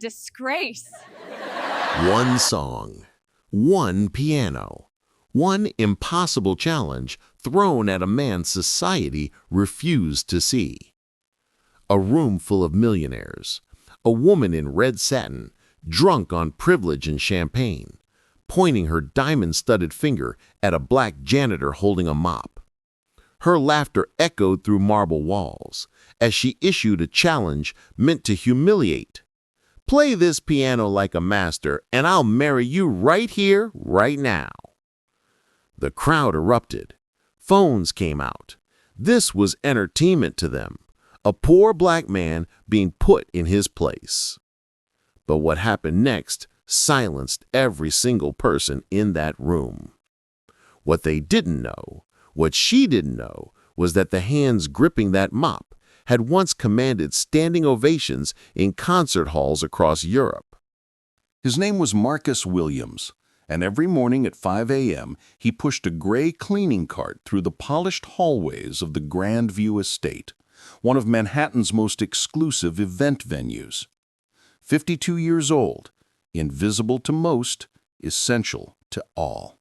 disgrace. One song, one piano, one impossible challenge thrown at a man society refused to see. A room full of millionaires, a woman in red satin, drunk on privilege and champagne, pointing her diamond-studded finger at a black janitor holding a mop. Her laughter echoed through marble walls as she issued a challenge meant to humiliate. Play this piano like a master, and I'll marry you right here, right now. The crowd erupted. Phones came out. This was entertainment to them, a poor black man being put in his place. But what happened next silenced every single person in that room. What they didn't know, what she didn't know, was that the hands gripping that mop had once commanded standing ovations in concert halls across Europe. His name was Marcus Wilhelm, and every morning at 5 a.m. he pushed a gray cleaning cart through the polished hallways of the Grandview Estate, one of Manhattan's most exclusive event venues. 52 years old, invisible to most, essential to all.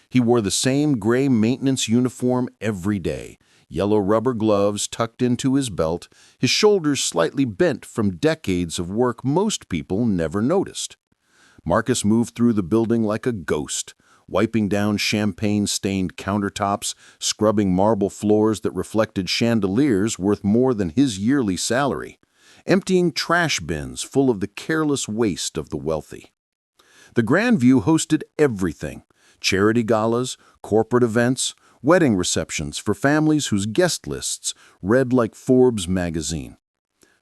He wore the same gray maintenance uniform every day, yellow rubber gloves tucked into his belt, his shoulders slightly bent from decades of work most people never noticed. Marcus moved through the building like a ghost, wiping down champagne-stained countertops, scrubbing marble floors that reflected chandeliers worth more than his yearly salary, emptying trash bins full of the careless waste of the wealthy. The Grandview hosted everything: charity galas, corporate events, wedding receptions for families whose guest lists read like Forbes magazine.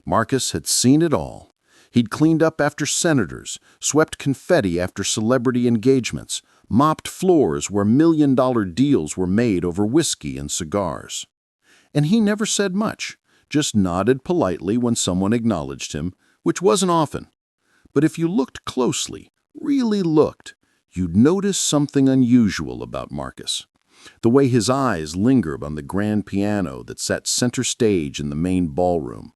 Marcus had seen it all. He'd cleaned up after senators, swept confetti after celebrity engagements, mopped floors where million-dollar deals were made over whiskey and cigars. And he never said much, just nodded politely when someone acknowledged him, which wasn't often. But if you looked closely, really looked, you'd notice something unusual about Marcus. The way his eyes lingered on the grand piano that sat center stage in the main ballroom.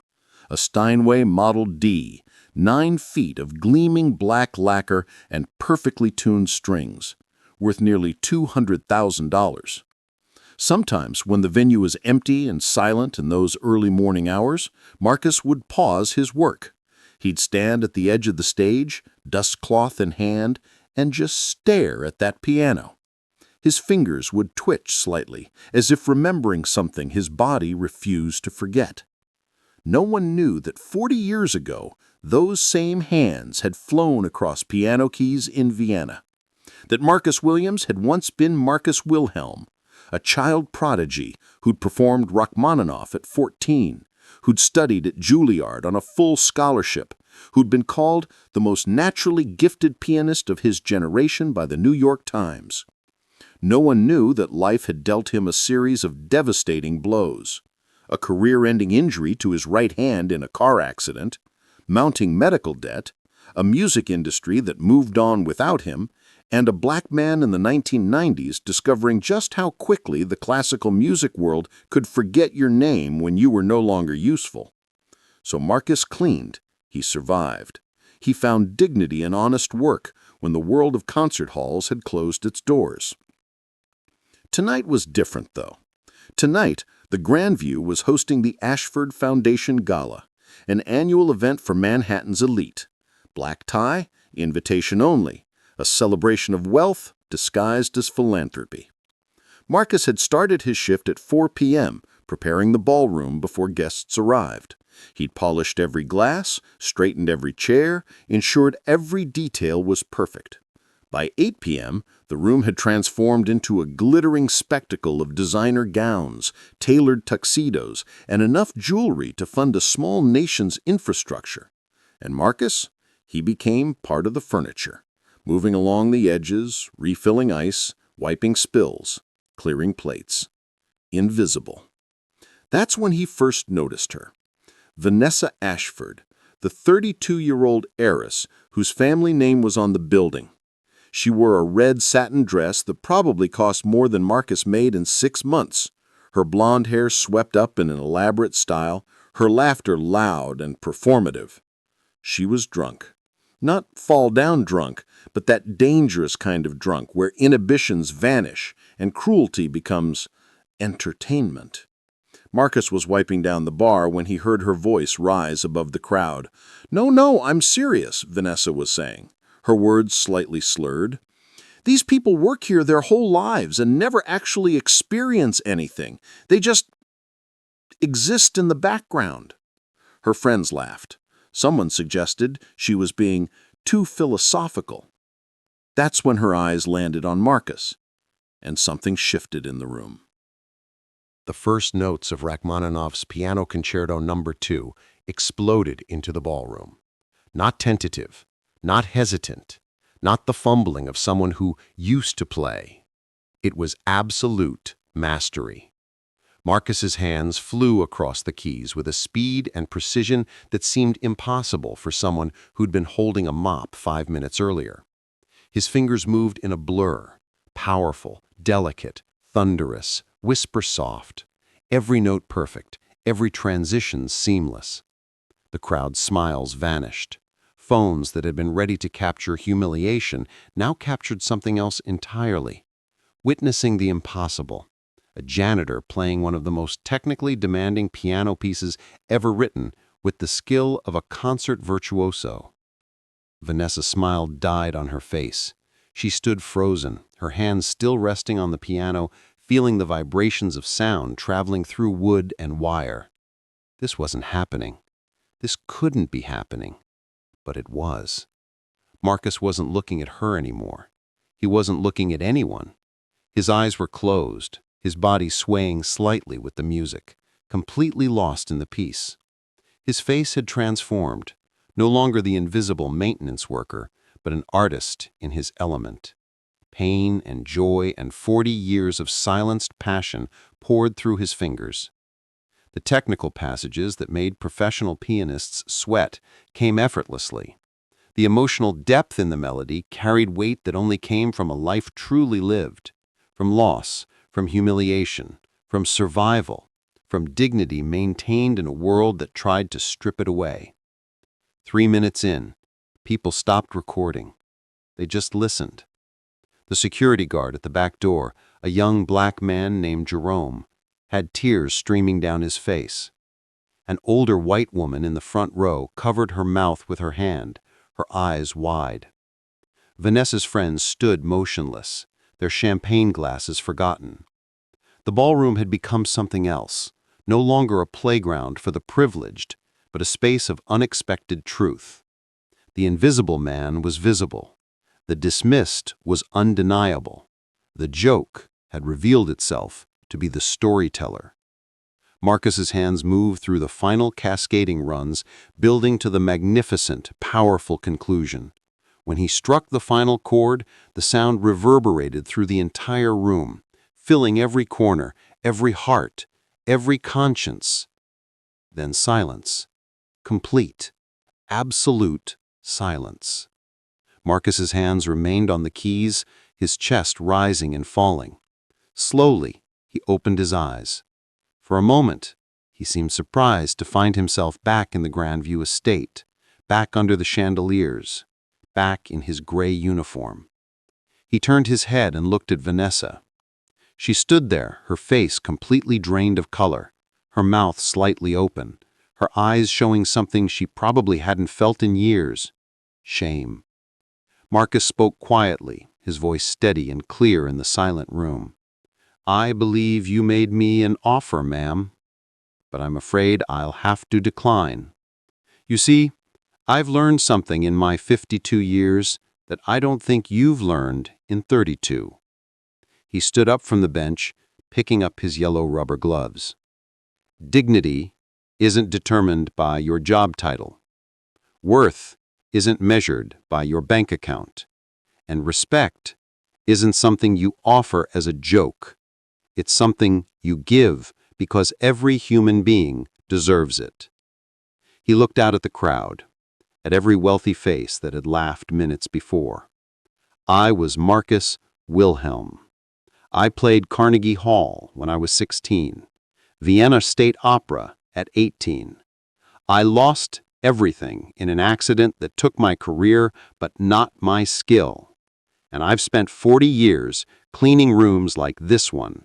A Steinway Model D, 9 feet of gleaming black lacquer and perfectly tuned strings, worth nearly $200,000. Sometimes, when the venue was empty and silent in those early morning hours, Marcus would pause his work. He'd stand at the edge of the stage, dustcloth in hand, and just stare at that piano. His fingers would twitch slightly, as if remembering something his body refused to forget. No one knew that 40 years ago, those same hands had flown across piano keys in Vienna. That Marcus Wilhelm had once been Marcus Wilhelm, a child prodigy who'd performed Rachmaninoff at 14, who'd studied at Juilliard on a full scholarship, who'd been called the most naturally gifted pianist of his generation by the New York Times. No one knew that life had dealt him a series of devastating blows: a career-ending injury to his right hand in a car accident, mounting medical debt, a music industry that moved on without him, and a black man in the 1990s discovering just how quickly the classical music world could forget your name when you were no longer useful. So Marcus cleaned. He survived. He found dignity in honest work when the world of concert halls had closed its doors. Tonight was different, though. Tonight, the Grandview was hosting the Ashford Foundation Gala, an annual event for Manhattan's elite. Black tie, invitation only, a celebration of wealth disguised as philanthropy. Marcus had started his shift at 4 p.m., preparing the ballroom before guests arrived. He'd polished every glass, straightened every chair, ensured every detail was perfect. By 8 p.m., the room had transformed into a glittering spectacle of designer gowns, tailored tuxedos, and enough jewelry to fund a small nation's infrastructure. And Marcus? He became part of the furniture, moving along the edges, refilling ice, wiping spills, clearing plates. Invisible. That's when he first noticed her. Vanessa Ashford, the 32-year-old heiress whose family name was on the building. She wore a red satin dress that probably cost more than Marcus made in 6 months, her blonde hair swept up in an elaborate style, her laughter loud and performative. She was drunk. Not fall-down drunk, but that dangerous kind of drunk where inhibitions vanish and cruelty becomes entertainment. Marcus was wiping down the bar when he heard her voice rise above the crowd. "No, no, I'm serious," Vanessa was saying, her words slightly slurred. "These people work here their whole lives and never actually experience anything. They just exist in the background." Her friends laughed. Someone suggested she was being too philosophical. That's when her eyes landed on Marcus, and something shifted in the room. The first notes of Rachmaninoff's Piano Concerto No. 2 exploded into the ballroom. Not tentative, not hesitant, not the fumbling of someone who used to play. It was absolute mastery. Marcus's hands flew across the keys with a speed and precision that seemed impossible for someone who'd been holding a mop 5 minutes earlier. His fingers moved in a blur, powerful, delicate, thunderous, whisper-soft, every note perfect, every transition seamless. The crowd's smiles vanished. Phones that had been ready to capture humiliation now captured something else entirely. Witnessing the impossible. A janitor playing one of the most technically demanding piano pieces ever written with the skill of a concert virtuoso. Vanessa's smile died on her face. She stood frozen, her hands still resting on the piano, feeling the vibrations of sound traveling through wood and wire. This wasn't happening. This couldn't be happening. But it was. Marcus wasn't looking at her anymore. He wasn't looking at anyone. His eyes were closed, his body swaying slightly with the music, completely lost in the piece. His face had transformed, no longer the invisible maintenance worker, but an artist in his element. Pain and joy and 40 years of silenced passion poured through his fingers. The technical passages that made professional pianists sweat came effortlessly. The emotional depth in the melody carried weight that only came from a life truly lived, from loss, from humiliation, from survival, from dignity maintained in a world that tried to strip it away. 3 minutes in, people stopped recording. They just listened. The security guard at the back door, a young black man named Jerome, had tears streaming down his face. An older white woman in the front row covered her mouth with her hand, her eyes wide. Vanessa's friends stood motionless, their champagne glasses forgotten. The ballroom had become something else, no longer a playground for the privileged, but a space of unexpected truth. The invisible man was visible. The dismissed was undeniable. The joke had revealed itself to be the storyteller. Marcus's hands moved through the final cascading runs, building to the magnificent, powerful conclusion. When he struck the final chord, the sound reverberated through the entire room, filling every corner, every heart, every conscience. Then silence. Complete, absolute silence. Marcus's hands remained on the keys, his chest rising and falling. Slowly, he opened his eyes. For a moment, he seemed surprised to find himself back in the Grandview estate, back under the chandeliers, back in his gray uniform. He turned his head and looked at Vanessa. She stood there, her face completely drained of color, her mouth slightly open, her eyes showing something she probably hadn't felt in years: shame. Marcus spoke quietly, his voice steady and clear in the silent room. "I believe you made me an offer, ma'am, but I'm afraid I'll have to decline. You see, I've learned something in my 52 years that I don't think you've learned in 32. He stood up from the bench, picking up his yellow rubber gloves. "Dignity isn't determined by your job title. Worth isn't measured by your bank account. And respect isn't something you offer as a joke. It's something you give because every human being deserves it." He looked out at the crowd, at every wealthy face that had laughed minutes before. "I was Marcus Wilhelm. I played Carnegie Hall when I was 16, Vienna State Opera at 18. I lost Everything in an accident that took my career, but not my skill. And I've spent 40 years cleaning rooms like this one,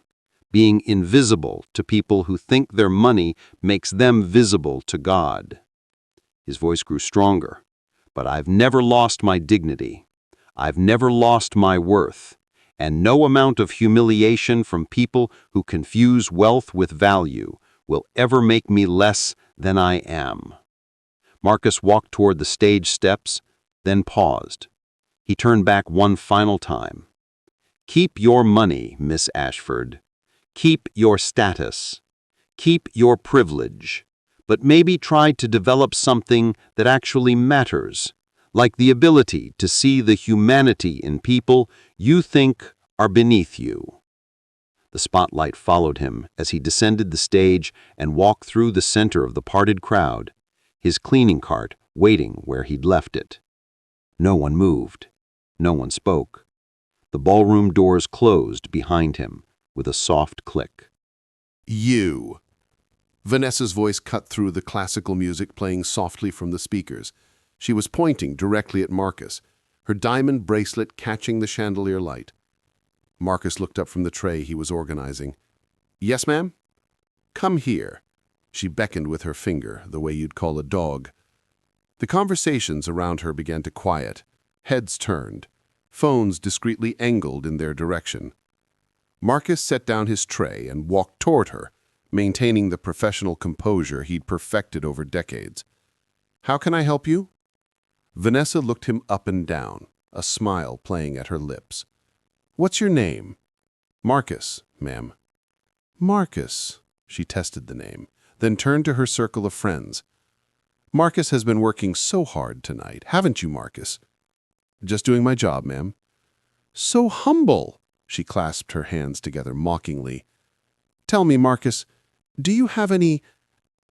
being invisible to people who think their money makes them visible to God." His voice grew stronger. "But I've never lost my dignity. I've never lost my worth. And no amount of humiliation from people who confuse wealth with value will ever make me less than I am." Marcus walked toward the stage steps, then paused. He turned back one final time. "Keep your money, Miss Ashford. Keep your status. Keep your privilege. But maybe try to develop something that actually matters, like the ability to see the humanity in people you think are beneath you." The spotlight followed him as he descended the stage and walked through the center of the parted crowd, his cleaning cart waiting where he'd left it. No one moved. No one spoke. The ballroom doors closed behind him with a soft click. "You." Vanessa's voice cut through the classical music playing softly from the speakers. She was pointing directly at Marcus, her diamond bracelet catching the chandelier light. Marcus looked up from the tray he was organizing. "Yes, ma'am?" "Come here." She beckoned with her finger, the way you'd call a dog. The conversations around her began to quiet. Heads turned. Phones discreetly angled in their direction. Marcus set down his tray and walked toward her, maintaining the professional composure he'd perfected over decades. "How can I help you?" Vanessa looked him up and down, a smile playing at her lips. "What's your name?" "Marcus, ma'am." "Marcus." She tested the name, then turned to her circle of friends. "Marcus has been working so hard tonight, haven't you, Marcus?" "Just doing my job, ma'am." "So humble." She clasped her hands together mockingly. "Tell me, Marcus, do you have any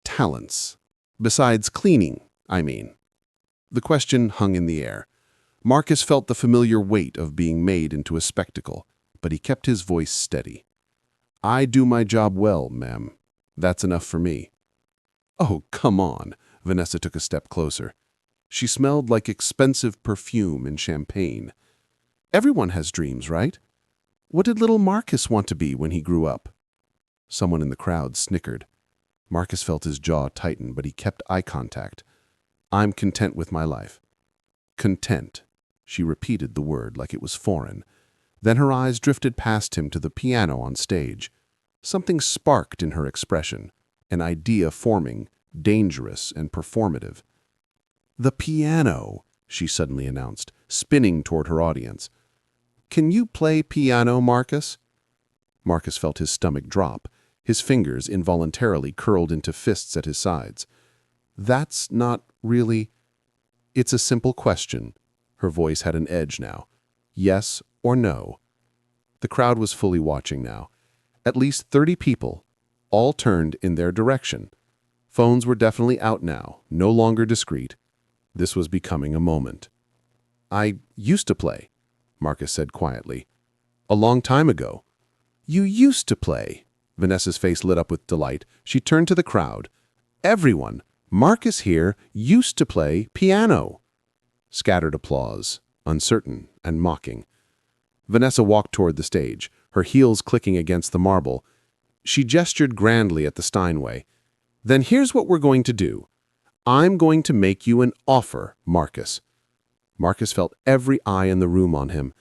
talents? Besides cleaning, I mean." The question hung in the air. Marcus felt the familiar weight of being made into a spectacle, but he kept his voice steady. "I do my job well, ma'am. That's enough for me." "Oh, come on." Vanessa took a step closer. She smelled like expensive perfume and champagne. "Everyone has dreams, right? What did little Marcus want to be when he grew up?" Someone in the crowd snickered. Marcus felt his jaw tighten, but he kept eye contact. "I'm content with my life." "Content." She repeated the word like it was foreign. Then her eyes drifted past him to the piano on stage. Something sparked in her expression, an idea forming, dangerous and performative. "The piano," she suddenly announced, spinning toward her audience. "Can you play piano, Marcus?" Marcus felt his stomach drop. His fingers involuntarily curled into fists at his sides. "That's not really—" "It's a simple question." Her voice had an edge now. "Yes or no?" The crowd was fully watching now. At least 30 people, all turned in their direction. Phones were definitely out now, no longer discreet. This was becoming a moment. "I used to play," Marcus said quietly. "A long time ago." "You used to play?" Vanessa's face lit up with delight. She turned to the crowd. "Everyone, Marcus here used to play piano." Scattered applause, uncertain and mocking. Vanessa walked toward the stage, her heels clicking against the marble. She gestured grandly at the Steinway. "Then here's what we're going to do. I'm going to make you an offer, Marcus." Marcus felt every eye in the room on him.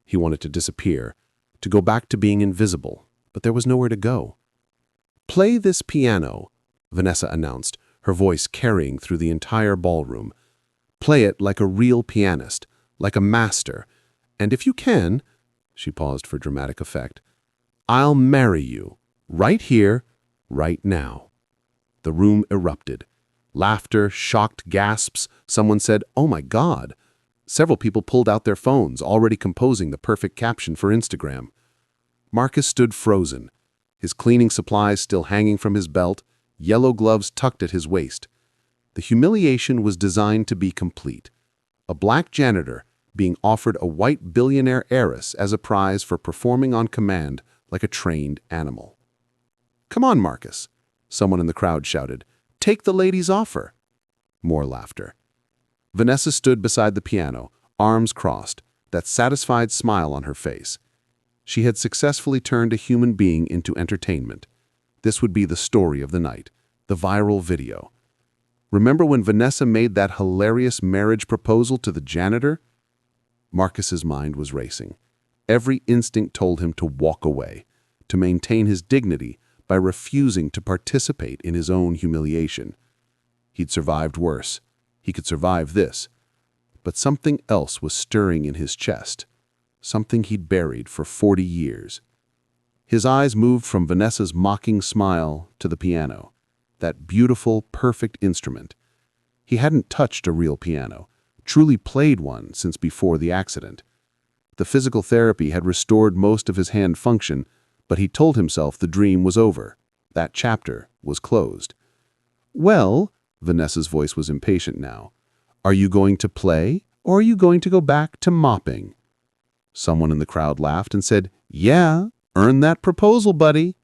He wanted to disappear, to go back to being invisible, but there was nowhere to go. "Play this piano," Vanessa announced, her voice carrying through the entire ballroom. "Play it like a real pianist, like a master. And if you can," she paused for dramatic effect, "I'll marry you, right here, right now." The room erupted. Laughter, shocked gasps. Someone said, "Oh my God." Several people pulled out their phones, already composing the perfect caption for Instagram. Marcus stood frozen, his cleaning supplies still hanging from his belt, yellow gloves tucked at his waist. The humiliation was designed to be complete. A black janitor being offered a white billionaire heiress as a prize for performing on command like a trained animal. "Come on, Marcus," someone in the crowd shouted. "Take the lady's offer." More laughter. Vanessa stood beside the piano, arms crossed, that satisfied smile on her face. She had successfully turned a human being into entertainment. This would be the story of the night, the viral video. Remember when Vanessa made that hilarious marriage proposal to the janitor? Marcus's mind was racing. Every instinct told him to walk away, to maintain his dignity by refusing to participate in his own humiliation. He'd survived worse. He could survive this. But something else was stirring in his chest, something he'd buried for 40 years. His eyes moved from Vanessa's mocking smile to the piano, that beautiful, perfect instrument. He hadn't touched a real piano, truly played one since before the accident. The physical therapy had restored most of his hand function, but he told himself the dream was over. That chapter was closed. "Well," Vanessa's voice was impatient now, "are you going to play, or are you going to go back to mopping?" Someone in the crowd laughed and said, "Yeah, earn that proposal, buddy."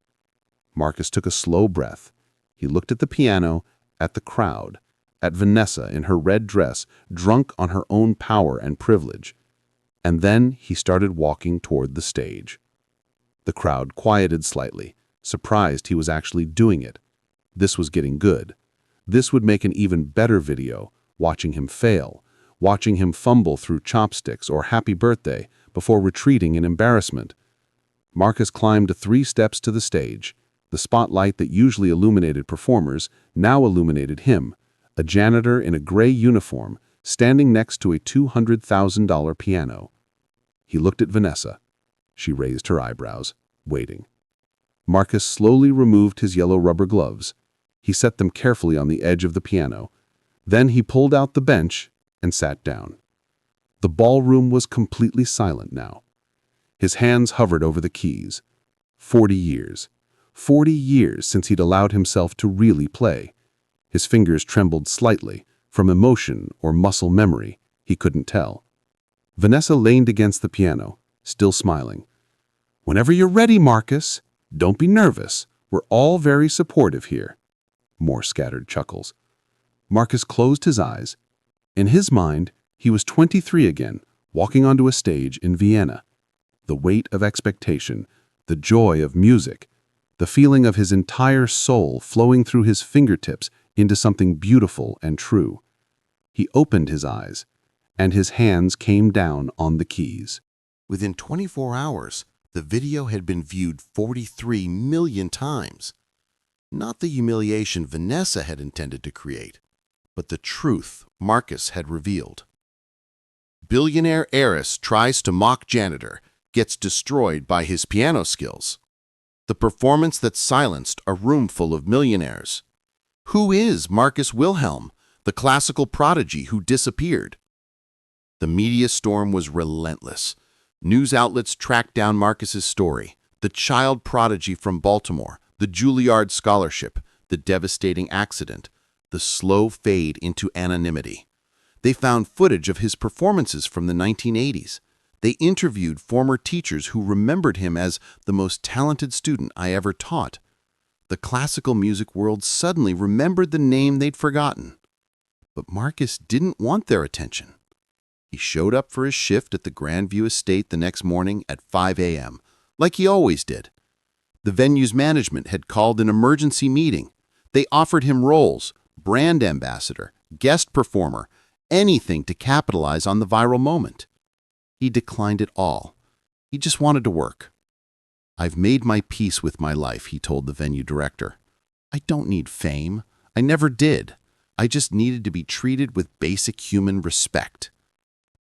Marcus took a slow breath. He looked at the piano, at the crowd, at Vanessa in her red dress, drunk on her own power and privilege. And then he started walking toward the stage. The crowd quieted slightly, surprised he was actually doing it. This was getting good. This would make an even better video, watching him fail, watching him fumble through chopsticks or happy birthday before retreating in embarrassment. Marcus climbed 3 steps to the stage. The spotlight that usually illuminated performers now illuminated him, a janitor in a gray uniform, standing next to a $200,000 piano. He looked at Vanessa. She raised her eyebrows, waiting. Marcus slowly removed his yellow rubber gloves. He set them carefully on the edge of the piano. Then he pulled out the bench and sat down. The ballroom was completely silent now. His hands hovered over the keys. 40 years. 40 years since he'd allowed himself to really play. His fingers trembled slightly, from emotion or muscle memory, he couldn't tell. Vanessa leaned against the piano, still smiling. "Whenever you're ready, Marcus. Don't be nervous. We're all very supportive here." More scattered chuckles. Marcus closed his eyes. In his mind, he was 23 again, walking onto a stage in Vienna. The weight of expectation, the joy of music, the feeling of his entire soul flowing through his fingertips into something beautiful and true. He opened his eyes, and his hands came down on the keys. Within 24 hours, the video had been viewed 43 million times. Not the humiliation Vanessa had intended to create, but the truth Marcus had revealed. Billionaire heiress tries to mock janitor, gets destroyed by his piano skills. The performance that silenced a room full of millionaires. Who is Marcus Wilhelm, the classical prodigy who disappeared? The media storm was relentless. News outlets tracked down Marcus's story, the child prodigy from Baltimore, the Juilliard scholarship, the devastating accident, the slow fade into anonymity. They found footage of his performances from the 1980s. They interviewed former teachers who remembered him as the most talented student I ever taught. The classical music world suddenly remembered the name they'd forgotten. But Marcus didn't want their attention. He showed up for his shift at the Grandview Estate the next morning at 5 a.m., like he always did. The venue's management had called an emergency meeting. They offered him roles, brand ambassador, guest performer, anything to capitalize on the viral moment. He declined it all. He just wanted to work. "I've made my peace with my life," he told the venue director. "I don't need fame. I never did. I just needed to be treated with basic human respect."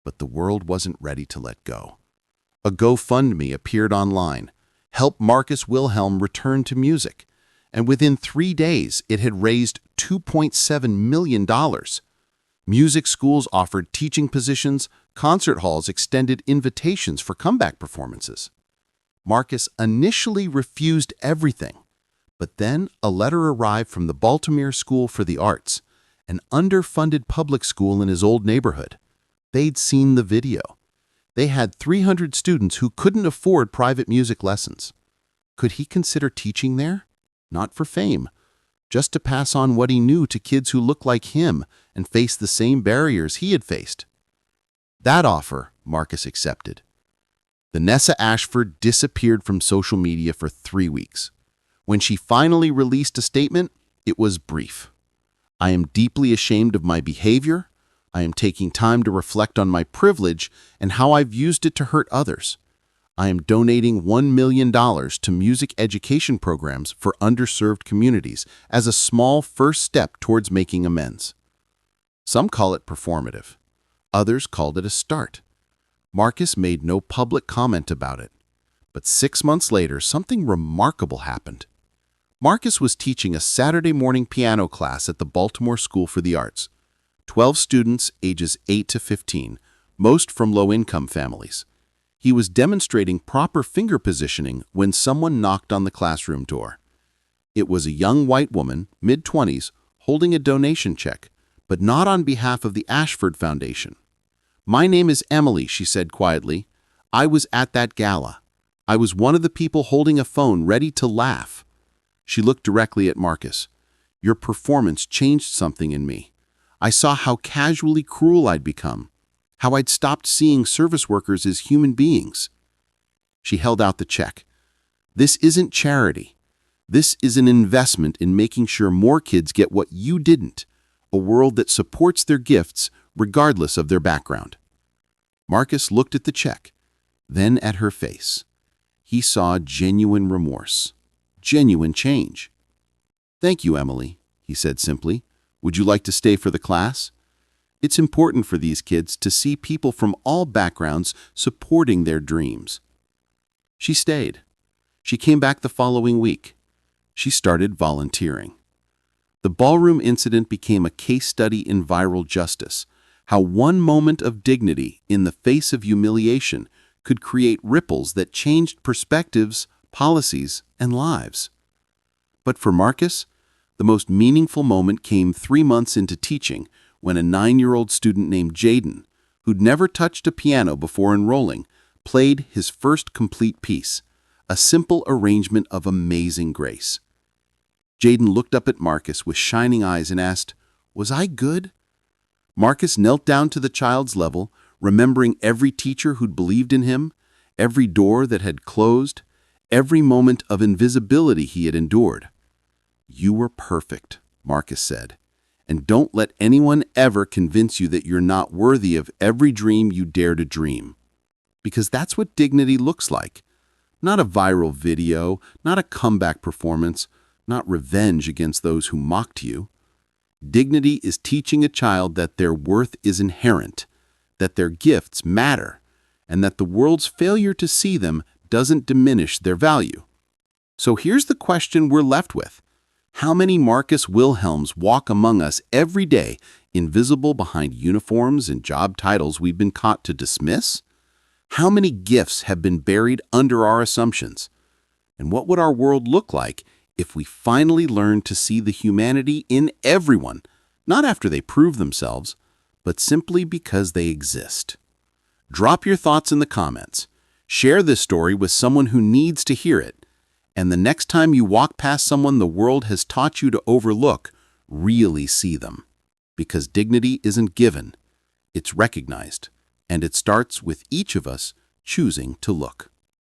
But the world wasn't ready to let go. A GoFundMe appeared online. Help Marcus Wilhelm return to music. And within 3 days, it had raised $2.7 million. Music schools offered teaching positions, concert halls extended invitations for comeback performances. Marcus initially refused everything, but then a letter arrived from the Baltimore School for the Arts, an underfunded public school in his old neighborhood. They'd seen the video. They had 300 students who couldn't afford private music lessons. Could he consider teaching there? Not for fame, just to pass on what he knew to kids who looked like him and face the same barriers he had faced. That offer Marcus accepted. Vanessa Ashford disappeared from social media for 3 weeks. When she finally released a statement, it was brief. "I am deeply ashamed of my behavior. I am taking time to reflect on my privilege and how I've used it to hurt others. I am donating $1 million to music education programs for underserved communities as a small first step towards making amends." Some call it performative. Others called it a start. Marcus made no public comment about it. But 6 months later, something remarkable happened. Marcus was teaching a Saturday morning piano class at the Baltimore School for the Arts. 12 students ages 8 to 15, most from low-income families. He was demonstrating proper finger positioning when someone knocked on the classroom door. It was a young white woman, mid-20s, holding a donation check, but not on behalf of the Ashford Foundation. "My name is Emily," she said quietly. "I was at that gala. I was one of the people holding a phone ready to laugh." She looked directly at Marcus. "Your performance changed something in me. I saw how casually cruel I'd become, how I'd stopped seeing service workers as human beings." She held out the check. "This isn't charity. This is an investment in making sure more kids get what you didn't, a world that supports their gifts regardless of their background." Marcus looked at the check, then at her face. He saw genuine remorse, genuine change. "Thank you, Emily," he said simply. "Would you like to stay for the class? It's important for these kids to see people from all backgrounds supporting their dreams." She stayed. She came back the following week. She started volunteering. The ballroom incident became a case study in viral justice, how one moment of dignity in the face of humiliation could create ripples that changed perspectives, policies, and lives. But for Marcus, the most meaningful moment came 3 months into teaching when a 9-year-old student named Jaden, who'd never touched a piano before enrolling, played his first complete piece, a simple arrangement of amazing grace. Jaden looked up at Marcus with shining eyes and asked, "Was I good?" Marcus knelt down to the child's level, remembering every teacher who'd believed in him, every door that had closed, every moment of invisibility he had endured. "You were perfect," Marcus said, "and don't let anyone ever convince you that you're not worthy of every dream you dare to dream." Because that's what dignity looks like. Not a viral video, not a comeback performance, not revenge against those who mocked you. Dignity is teaching a child that their worth is inherent, that their gifts matter, and that the world's failure to see them doesn't diminish their value. So here's the question we're left with. How many Marcus Wilhelms walk among us every day, invisible behind uniforms and job titles we've been taught to dismiss? How many gifts have been buried under our assumptions? And what would our world look like if we finally learned to see the humanity in everyone, not after they prove themselves, but simply because they exist? Drop your thoughts in the comments. Share this story with someone who needs to hear it. And the next time you walk past someone the world has taught you to overlook, really see them. Because dignity isn't given, it's recognized. And it starts with each of us choosing to look.